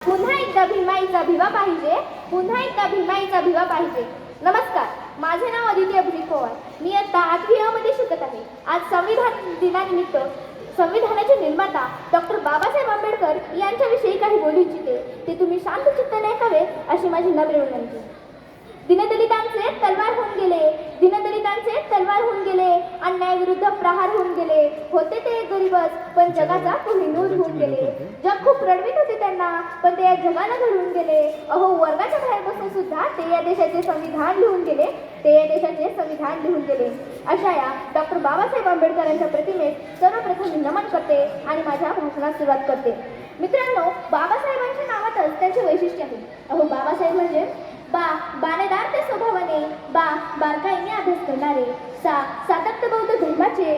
पुन्हा एकदा भीमाईचा भिवा पाहिजे, पुन्हा एकदा भीमाईचा भिवा पाहिजे. नमस्कार, माझे नाव अदिती अभिजित पवार. मी आता 8वी अ मध्ये शिकत आहे. आज संविधान दिनानिमित्त संविधानाचे निर्माता डॉक्टर बाबासाहेब आंबेडकर यांच्याविषयी काही बोलू इच्छिते. ते तुम्ही शांत चित्ताने ऐकावे अशी माझी नम्र विनंती. दीनदलितांचे तलवार होऊन गेले, दीनदलितांचे तलवार होऊन गेले, अन्यायाविरुद्ध प्रहार होऊन गेले. होते ते गरीबच पण जगाचा कोहिनूर होऊन गेले. जग खूप रडवीत होते त्यांना, पण ते या जगाला घडवून गेले. अहो, वर्गाच्या बाहेर बसून सुद्धा ते या देशाचे संविधान लिहून गेले, ते या देशाचे संविधान लिहून गेले. अशा या डॉक्टर बाबासाहेब आंबेडकरांच्या प्रतिमेत सर्वप्रथम मी नमन करते आणि माझ्या भाषणास सुरुवात करते. मित्रांनो, बाबासाहेबांच्या नावातच त्यांचे वैशिष्ट्य आहे. अहो, बाबासाहेब म्हणजे बाणेदार ते स्वभावाने, बारकाईने अभ्यास करणारे, सातत्य बौद्ध धर्माचे,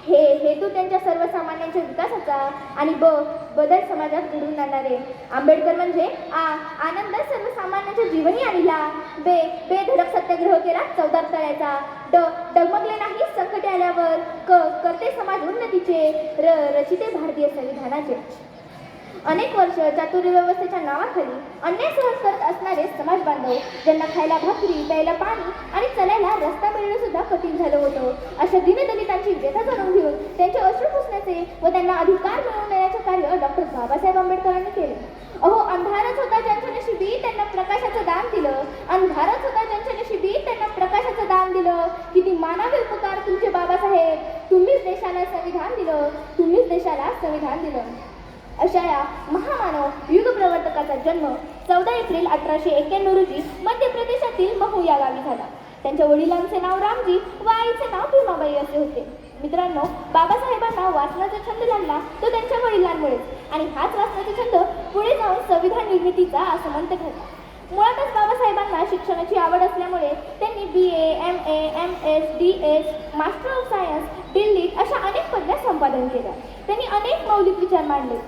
हेतू त्यांच्या सर्वसामान्यांच्या विकासाचा आणि बदल समाजात घडवून आणणारे. आंबेडकर म्हणजे आनंद सर्वसामान्यांच्या जीवनी आणला. बेधडक सत्याग्रह केला 14 तळ्याचा. डगमगले नाही संकटे आल्यावर. करते समाज उन्नतीचे, रचिते भारतीय संविधानाचे. अनेक वर्ष चातुर्य व्यवस्थेच्या नावाखाली अन्याय सहन करत असणारे समाज बांधव, ज्यांना खायला भाकरी, प्यायला पाणी आणि चालायला रस्ता मिळणं सुद्धा कठीण झालं होतं, अशा दीनदलितांची व्यथा जाणून घेऊन त्यांचे अश्रू पुसण्याचे व त्यांना अधिकार मिळवून देण्याचे कार्य डॉक्टर बाबासाहेब आंबेडकरांनी केले. अहो, अंधारच होता ज्यांच्या नशिबी त्यांना प्रकाशाचं दान दिलं. अंधारच होता ज्यांच्या नशिबी त्यांना प्रकाशाचं दान दिलं. किती मानावे उपकार तुमचे बाबासाहेब. तुम्हीच देशाला संविधान दिलं, तुम्हीच देशाला संविधान दिलं. अशा या महामानव युगप्रवर्तकाचा जन्म 14 एप्रिल 1891 रोजी मध्य प्रदेशातील महू या गावी झाला. त्यांच्या वडिलांचे नाव रामजी व आईचे नाव भीमाबाई असे होते. मित्रांनो, बाबासाहेबांना वाचनाचा छंद लागला तो त्यांच्या वडिलांमुळे, आणि हाच वाचनाचा छंद पुढे जाऊन संविधान निर्मितीचा असमंत ठरला. मुळातच बाबासाहेबांना शिक्षणाची आवड असल्यामुळे त्यांनी BA, MA, MS, DS, master of science, दिल्लीत अशा अनेक पदव्या संपादन केल्या. त्यांनी अनेक मौलिक विचार मांडले,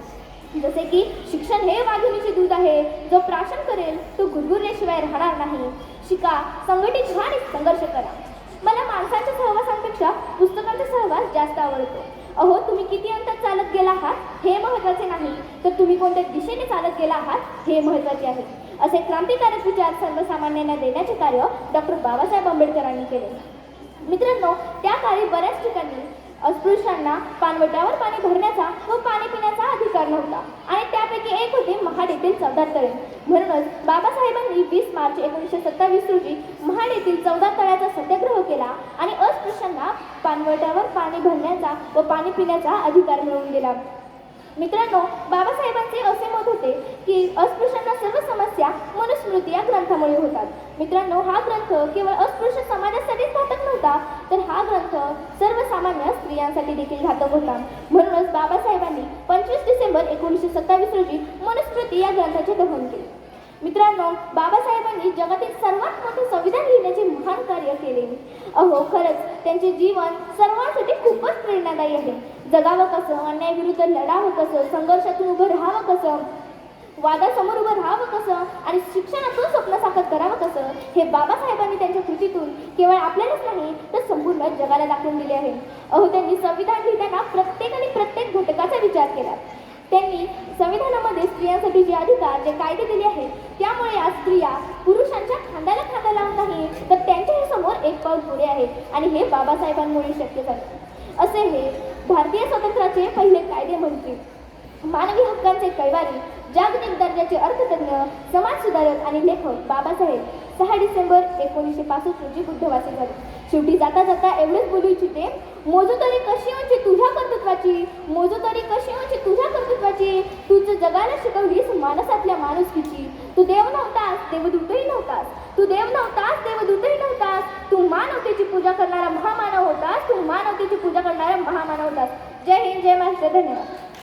जसे की शिक्षण हे वाघिणीचे दूध आहे, जो प्राशन करेल तो गुरगुरल्याशिवाय राहणार नाही. शिका, संघटित व्हा आणि संघर्ष करा. मला माणसांच्या सहवासांपेक्षा पुस्तकांचा सहवास जास्त आवडतो. अहो, तुम्ही किती अंतर चालत गेला आहात हे महत्त्वाचे नाही, तर तुम्ही कोणत्या दिशेने चालत गेला आहात हे महत्त्वाचे आहे. असे क्रांतिकारक विचार सर्वसामान्यांना देण्याचे कार्य डॉक्टर बाबासाहेब आंबेडकरांनी केले. मित्रांनो, त्या काळी बऱ्याच ठिकाणी अस्पृश्यांना पाणवट्यावर पाणी भरण्याचा व पाणी पिण्याचा अधिकार नव्हता, आणि त्यापैकी एक होते महाड येथील 14 तळे. म्हणूनच बाबासाहेबांनी 20 मार्च 1927 रोजी महाड येथील 14 तळ्याचा सत्याग्रह केला आणि अस्पृश्यांना पाणवट्यावर पाणी भरण्याचा व पाणी पिण्याचा अधिकार मिळवून दिला. मित्रांनो, बाबासाहेबांचे असे मत होते की अस्पृश्यांना सर्व समस्या मनुस्मृती या ग्रंथामुळे होतात. मित्रांनो, हा ग्रंथ केवळ अस्पृश्य समाजासाठीच घातक नव्हता, तर हा ग्रंथ सर्वसामान्य स्त्रियांसाठी देखील घातक होता. म्हणूनच बाबासाहेबांनी 25 डिसेंबर 1927 रोजी मनुस्मृती या ग्रंथाचे दहन केले. मित्रांनो, बाबासाहेबांनी जगातील सर्वात मोठे संविधान लिहिण्याचे महान कार्य केले. अहो, खरंच त्यांचे जीवन सर्वांसाठी खूपच प्रेरणादायी आहे. जगावं कसं, अन्यायाविरुद्ध लढावं कसं, संघर्षातून उभं राहावं कसं, वादासमोर उभं राहावं कसं आणि शिक्षणातून स्वप्न साकार करावं कसं, हे बाबासाहेबांनी त्यांच्या कृतीतून केवळ आपल्यालाच नाही तर संपूर्ण जगाला दाखवून दिले आहे. अहो, त्यांनी संविधान लिहिताना प्रत्येक घटकाचा विचार केला. त्यांनी संविधानामध्ये स्त्रियांसाठी जे अधिकार, जे कायदे दिले आहेत, त्यामुळे आज स्त्रिया पुरुषांच्या खांद्याला खांदा लावत नाही, तर त्यांच्याही समोर एक पाऊल पुढे आहे, आणि हे बाबासाहेबांमुळे शक्य झाले. असे हे भारतीय स्वातंत्र्याचे पहिले कायदे मंत्री, मानवी हक्कांचे कैवारी, जागतिक दर्जाचे अर्थतज्ञ, समाज सुधारक आणि लेखक बाबासाहेब 6 डिसेंबर 1965 रोजी बुद्धवासी झाले. शेवटी जाता जाता एवढेच बोलू इच्छिते, मोजूतरी कशी उंची तुझ्या कर्तृत्वाची, मोजूतरी कशी उंची तुझ्या कर्तृत्वाची, तूच जगाला शिकवलीस मानसातल्या माणुसकीची. तू देव नव्हतास, देवदूतही नव्हतास, तू देव नव्हतास, देवदूतही नव्हतास, तू मानवतेची पूजा करणारा महामानव होतास, तू मानवतेची पूजा करणारा महामानव होतास. जय हिंद, जय महाराष्ट्र, धन्यवाद.